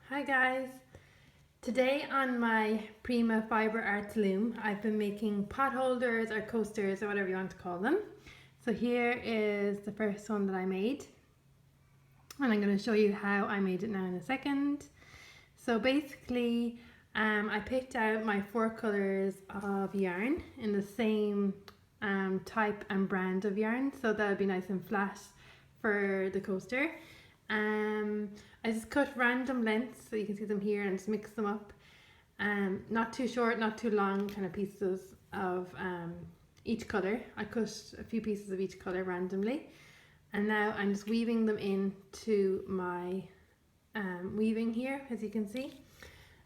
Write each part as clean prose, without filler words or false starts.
Hi guys! Today on my Prima Fiber Arts loom I've been making pot holders or coasters or whatever you want to call them. So here is the first one that I made and I'm going to show you how I made it now in a second. So basically I picked out my 4 colours of yarn in the same type and brand of yarn, so that would be nice and flat for the coaster. I just cut random lengths, so you can see them here, and just mix them up. Not too short, not too long, kind of pieces of each colour. I cut a few pieces of each colour randomly, and now I'm just weaving them into my weaving here, as you can see.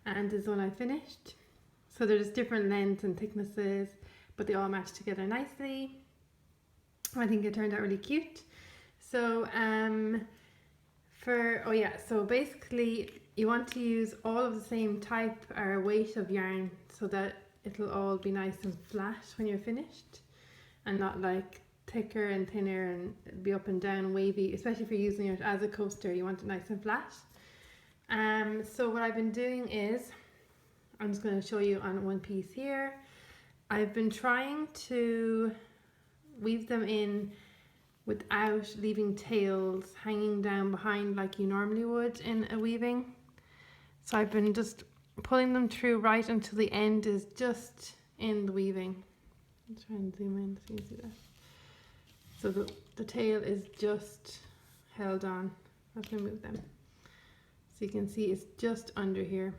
And this is one I finished. So they're just different lengths and thicknesses, but they all match together nicely. I think it turned out really cute. So so basically you want to use all of the same type or weight of yarn so that it'll all be nice and flat when you're finished, and not like thicker and thinner and be up and down wavy, especially if you're using it as a coaster. You want it nice and flat. So what I've been doing is, I'm just going to show you on one piece here. I've been trying to weave them in without leaving tails hanging down behind like you normally would in a weaving. So I've been just pulling them through right until the end is just in the weaving. I'm trying to zoom in so you can see that. So the tail is just held on. I'm going to move them. So you can see it's just under here,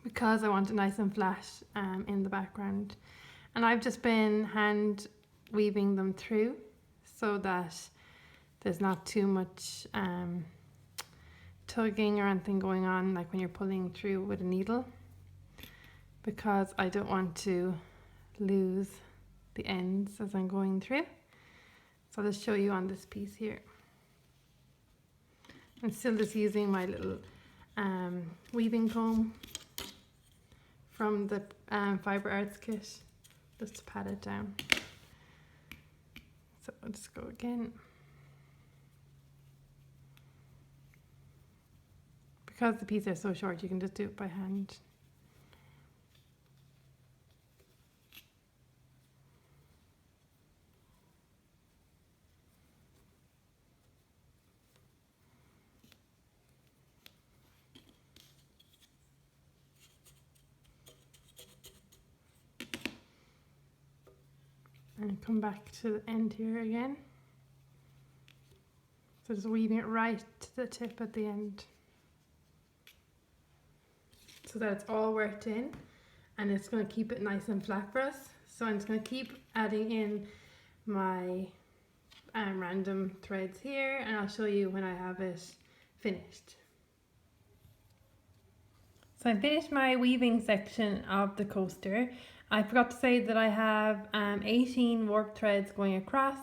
because I want it nice and flat in the background. And I've just been hand weaving them through so that there's not too much tugging or anything going on like when you're pulling through with a needle, because I don't want to lose the ends as I'm going through. So I'll just show you on this piece here. I'm still just using my little weaving comb from the Fiber Arts kit just to pat it down. So I'll just go again. Because the pieces are so short, you can just do it by hand. And come back to the end here again. So just weaving it right to the tip at the end, so that it's all worked in, and it's going to keep it nice and flat for us. So I'm just going to keep adding in my random threads here, and I'll show you when I have it finished. So I finished my weaving section of the coaster. I forgot to say that I have 18 warp threads going across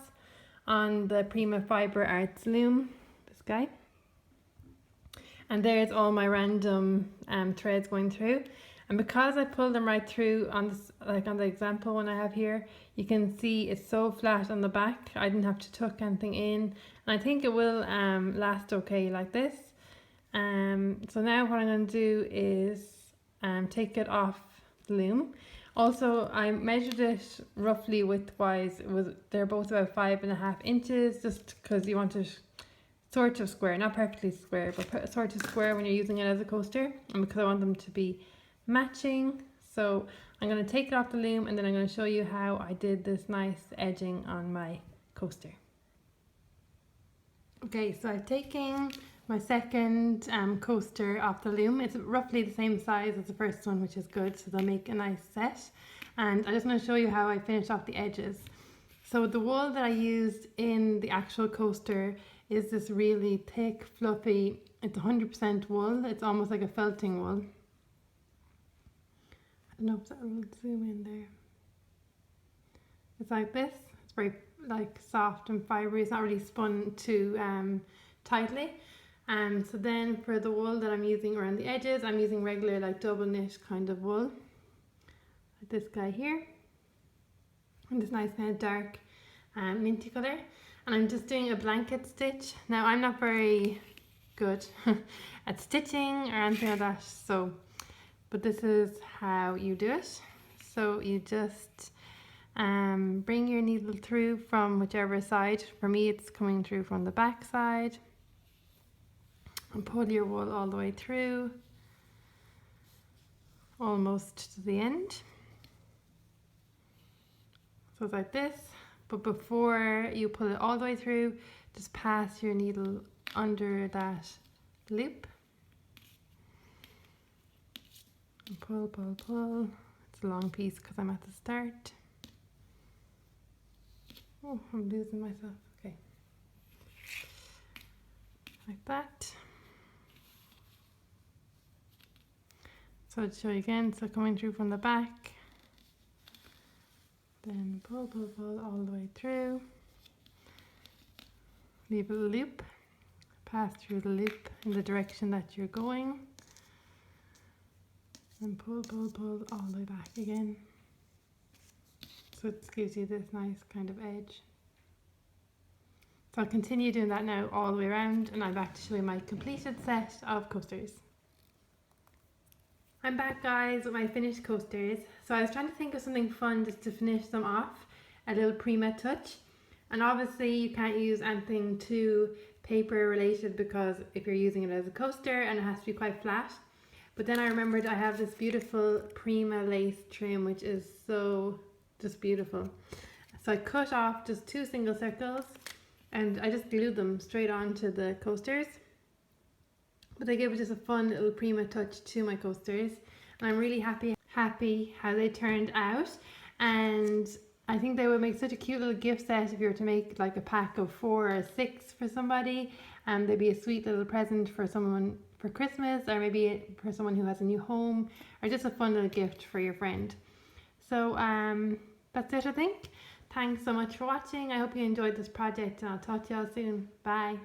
on the Prima Fiber Arts loom, this guy. And there's all my random threads going through. And because I pulled them right through on this, like on the example one I have here, you can see it's so flat on the back. I didn't have to tuck anything in. And I think it will last okay like this. So now what I'm going to do is take it off the loom. Also, I measured it roughly width-wise. They're both about 5.5 inches, just because you want it sort of square, not perfectly square, but sort of square when you're using it as a coaster, and because I want them to be matching. So I'm going to take it off the loom, and then I'm going to show you how I did this nice edging on my coaster. Okay, so I've taken my second coaster off the loom. It's roughly the same size as the first one, which is good, so they'll make a nice set. And I just want to show you how I finished off the edges. So the wool that I used in the actual coaster is this really thick, fluffy, it's 100% wool. It's almost like a felting wool. I don't know if that will zoom in there. It's like this. It's very like soft and fibery. It's not really spun too tightly. So then for the wool that I'm using around the edges, I'm using regular like double knit kind of wool, like this guy here, and this nice kind of dark minty colour. And I'm just doing a blanket stitch. Now I'm not very good at stitching or anything like that. So, but this is how you do it. So you just bring your needle through from whichever side. For me, it's coming through from the back side, and pull your wool all the way through, almost to the end. So it's like this, but before you pull it all the way through, just pass your needle under that loop and pull, pull, pull. It's a long piece because I'm at the start. Oh, I'm losing myself. Okay, like that. So I'll show you again. So coming through from the back, then pull, pull, pull all the way through. Leave a loop, pass through the loop in the direction that you're going, and pull, pull, pull all the way back again. So it gives you this nice kind of edge. So I'll continue doing that now all the way around, and I'm back to show you my completed set of coasters. I'm back, guys, with my finished coasters. So I was trying to think of something fun just to finish them off, a little Prima touch. And obviously you can't use anything too paper related, because if you're using it as a coaster and it has to be quite flat. But then I remembered I have this beautiful Prima lace trim, which is so just beautiful. So I cut off just 2 single circles and I just glued them straight onto the coasters. But they give just a fun little Prima touch to my coasters, and I'm really happy how they turned out. And I think they would make such a cute little gift set if you were to make like a pack of 4 or 6 for somebody, and they'd be a sweet little present for someone for Christmas, or maybe for someone who has a new home, or just a fun little gift for your friend. So that's it, I think. Thanks so much for watching. I hope you enjoyed this project, and I'll talk to you all soon. Bye.